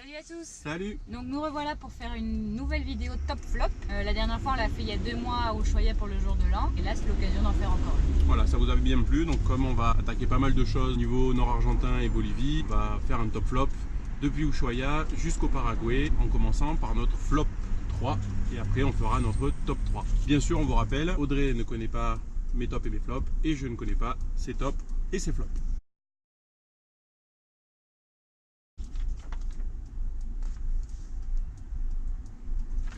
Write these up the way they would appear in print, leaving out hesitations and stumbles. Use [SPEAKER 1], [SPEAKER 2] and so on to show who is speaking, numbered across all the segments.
[SPEAKER 1] Salut à tous.
[SPEAKER 2] Salut.
[SPEAKER 1] Donc nous revoilà pour faire une nouvelle vidéo top flop. La dernière fois on l'a fait il y a 2 mois à Ushuaïa pour le jour de l'an. Et là c'est l'occasion d'en faire encore une.
[SPEAKER 2] Voilà, ça vous avait bien plu. Donc comme on va attaquer pas mal de choses au niveau nord-argentin et Bolivie, on va faire un top flop depuis Ushuaïa jusqu'au Paraguay en commençant par notre flop 3. Et après on fera notre top 3. Bien sûr on vous rappelle, Audrey ne connaît pas mes tops et mes flops. Et je ne connais pas ses tops et ses flops.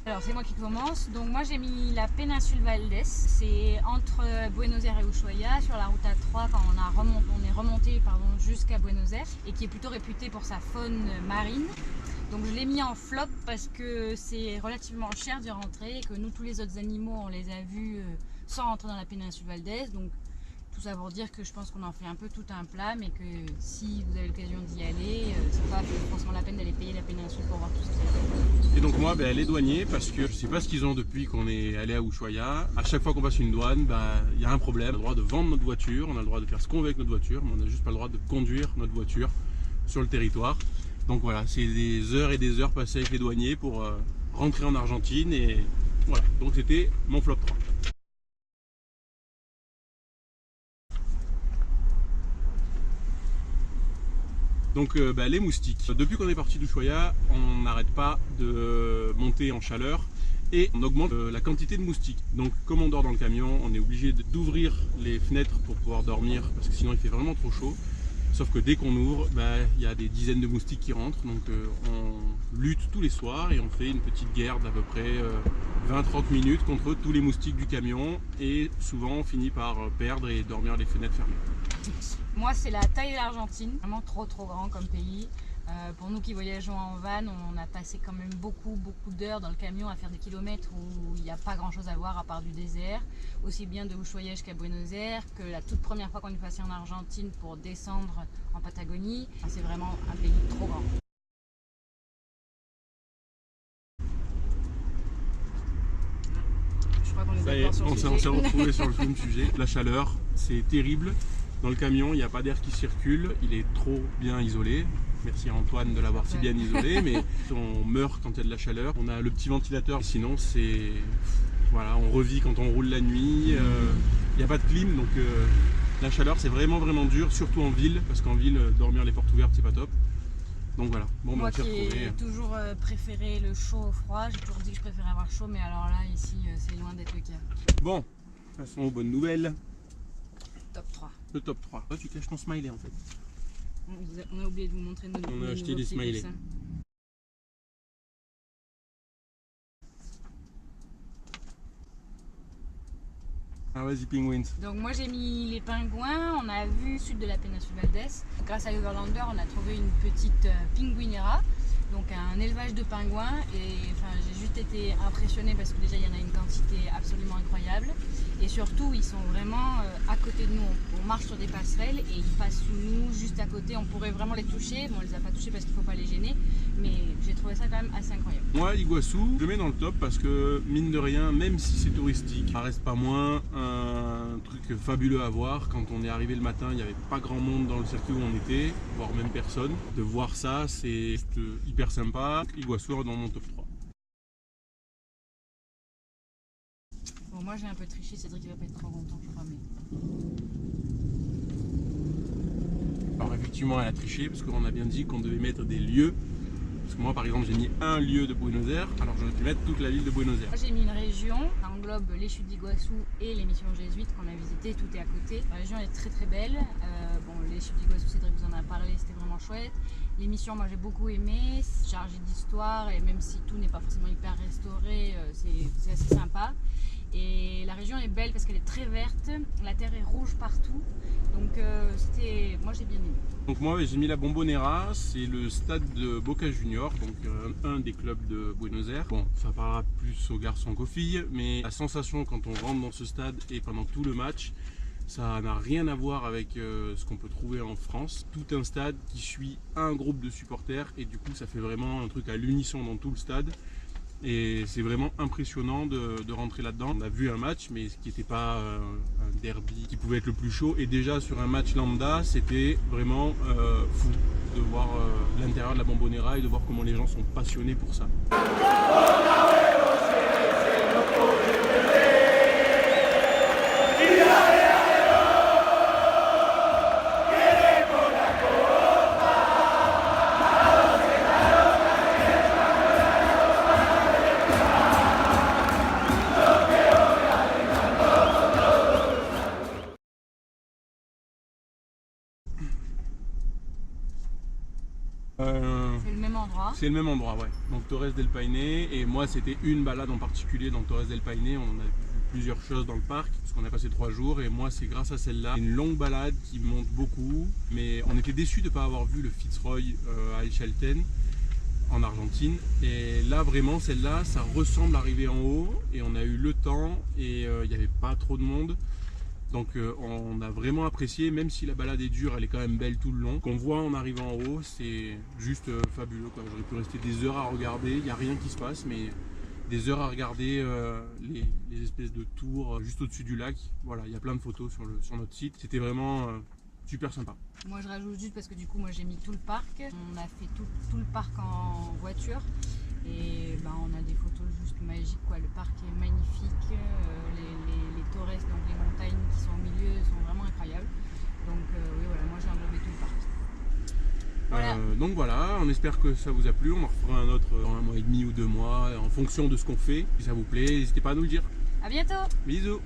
[SPEAKER 1] Alors c'est moi qui commence. Donc moi j'ai mis la péninsule Valdés. C'est entre Buenos Aires et Ushuaïa sur la route A3 quand on est remonté jusqu'à Buenos Aires et qui est plutôt réputée pour sa faune marine. Donc je l'ai mis en flop parce que c'est relativement cher d'y rentrer et que nous tous les autres animaux on les a vus sans rentrer dans la péninsule Valdés. Donc tout ça pour dire que je pense qu'on en fait un peu tout un plat, mais que si vous avez l'occasion d'y aller, c'est pas forcément la peine d'aller payer la péninsule pour voir tout ce qu'il y a.
[SPEAKER 2] Et donc moi, les douaniers, parce que je sais pas ce qu'ils ont depuis qu'on est allé à Ushuaïa, à chaque fois qu'on passe une douane, il y a un problème. On a le droit de vendre notre voiture, on a le droit de faire ce qu'on veut avec notre voiture, mais on n'a juste pas le droit de conduire notre voiture sur le territoire. Donc voilà, c'est des heures et des heures passées avec les douaniers pour rentrer en Argentine et voilà. Donc c'était mon flop 3. Donc les moustiques. Depuis qu'on est parti d'Ushuaïa, on n'arrête pas de monter en chaleur et on augmente la quantité de moustiques. Donc comme on dort dans le camion, on est obligé d'ouvrir les fenêtres pour pouvoir dormir parce que sinon il fait vraiment trop chaud. Sauf que dès qu'on ouvre, il y a des dizaines de moustiques qui rentrent. Donc on lutte tous les soirs et on fait une petite guerre d'à peu près 20-30 minutes contre tous les moustiques du camion. Et souvent on finit par perdre et dormir les fenêtres fermées.
[SPEAKER 1] Moi c'est la taille de l'Argentine, vraiment trop grand comme pays. Pour nous qui voyageons en van, on a passé quand même beaucoup d'heures dans le camion à faire des kilomètres où il n'y a pas grand chose à voir à part du désert. Aussi bien de Ushuaïa jusqu'à Buenos Aires que la toute première fois qu'on est passé en Argentine pour descendre en Patagonie. C'est vraiment un pays trop grand. Je crois qu'on est d'accord sur le sujet.
[SPEAKER 2] On s'est retrouvé sur le même sujet. La chaleur, c'est terrible. Dans le camion, il n'y a pas d'air qui circule, il est trop bien isolé. Merci à Antoine de l'avoir si bien isolé, mais on meurt quand il y a de la chaleur. On a le petit ventilateur, sinon c'est... Voilà, on revit quand on roule la nuit. Il n'y a pas de clim, donc la chaleur c'est vraiment dur, surtout en ville, parce qu'en ville, dormir les portes ouvertes c'est pas top. Donc voilà, bon,
[SPEAKER 1] moi qui ai toujours préféré le chaud au froid, j'ai toujours dit que je préférais avoir chaud, mais alors là, ici, c'est loin d'être le cas.
[SPEAKER 2] Bon, passons aux bonnes nouvelles.
[SPEAKER 1] Top 3.
[SPEAKER 2] Le top 3. Toi, tu caches ton smiley en fait.
[SPEAKER 1] On a oublié de vous montrer nos
[SPEAKER 2] On a acheté des smileys. Ah vas-y, penguins.
[SPEAKER 1] Donc moi j'ai mis les pingouins, on a vu le sud de la péninsule Valdés. Grâce à l'Overlander, on a trouvé une petite pinguinera, donc un élevage de pingouins. Et enfin, j'ai juste été impressionnée parce que déjà il y en a une quantité absolument incroyable. Et surtout ils sont vraiment à côté de nous, on marche sur des passerelles et ils passent sous nous juste à côté. On pourrait vraiment les toucher, bon on les a pas touchés parce qu'il ne faut pas les gêner, mais j'ai trouvé ça quand même assez incroyable.
[SPEAKER 2] Moi Iguaçu, je le mets dans le top parce que mine de rien, même si c'est touristique, ça reste pas moins un truc fabuleux à voir. Quand on est arrivé le matin, il n'y avait pas grand monde dans le circuit où on était, voire même personne. De voir ça, c'est hyper sympa. Iguaçu dans mon top 3.
[SPEAKER 1] Bon, moi j'ai un peu triché, Cédric il va pas être trop content, je crois, mais...
[SPEAKER 2] Alors effectivement elle a triché parce qu'on a bien dit qu'on devait mettre des lieux. Parce que moi par exemple j'ai mis un lieu de Buenos Aires, alors j'aurais pu mettre toute la ville de Buenos Aires.
[SPEAKER 1] Moi j'ai mis une région, ça englobe les chutes d'Iguaçu et les missions jésuites qu'on a visitées, tout est à côté. La région est très belle, bon les chutes d'Iguaçu, Cédric vous en a parlé, c'était vraiment chouette. Les missions moi j'ai beaucoup aimé, c'est chargé d'histoire et même si tout n'est pas forcément hyper restauré, c'est assez sympa. Et la région est belle parce qu'elle est très verte, la terre est rouge partout, donc moi j'ai bien aimé.
[SPEAKER 2] Donc moi j'ai mis la Bombonera, c'est le stade de Boca Juniors, donc un des clubs de Buenos Aires. Bon, ça parlera plus aux garçons qu'aux filles, mais la sensation quand on rentre dans ce stade et pendant tout le match, ça n'a rien à voir avec ce qu'on peut trouver en France. Tout un stade qui suit un groupe de supporters et du coup ça fait vraiment un truc à l'unisson dans tout le stade. Et c'est vraiment impressionnant de rentrer là-dedans. On a vu un match, mais ce qui n'était pas un derby qui pouvait être le plus chaud. Et déjà sur un match lambda, c'était vraiment fou de voir l'intérieur de la Bombonera et de voir comment les gens sont passionnés pour ça.
[SPEAKER 1] C'est le même endroit.
[SPEAKER 2] C'est le même endroit, ouais. Donc Torres del Paine, et moi c'était une balade en particulier dans Torres del Paine. On a vu plusieurs choses dans le parc, parce qu'on a passé 3 jours, et moi c'est grâce à celle-là. Une longue balade qui monte beaucoup, mais on était déçus de ne pas avoir vu le Fitzroy à Echalten, en Argentine. Et là vraiment, celle-là, ça ressemble à arriver en haut, et on a eu le temps, et il n'y avait pas trop de monde. Donc on a vraiment apprécié, même si la balade est dure, elle est quand même belle tout le long. Qu'on voit en arrivant en haut, c'est juste fabuleux, quoi. J'aurais pu rester des heures à regarder, il n'y a rien qui se passe, mais des heures à regarder les espèces de tours juste au-dessus du lac. Voilà, il y a plein de photos sur notre site. C'était vraiment super sympa.
[SPEAKER 1] Moi je rajoute juste parce que du coup moi j'ai mis tout le parc. On a fait tout le parc en voiture. Et ben, on a des photos juste magiques, quoi. Le parc est magnifique, les torres, donc les montagnes qui sont au milieu, sont vraiment incroyables. Donc oui, voilà, moi j'ai englobé tout le parc. Voilà.
[SPEAKER 2] Donc voilà, on espère que ça vous a plu. On en refera un autre dans 1 mois et demi ou 2 mois, en fonction de ce qu'on fait. Si ça vous plaît, n'hésitez pas à nous le dire.
[SPEAKER 1] À bientôt.
[SPEAKER 2] Bisous.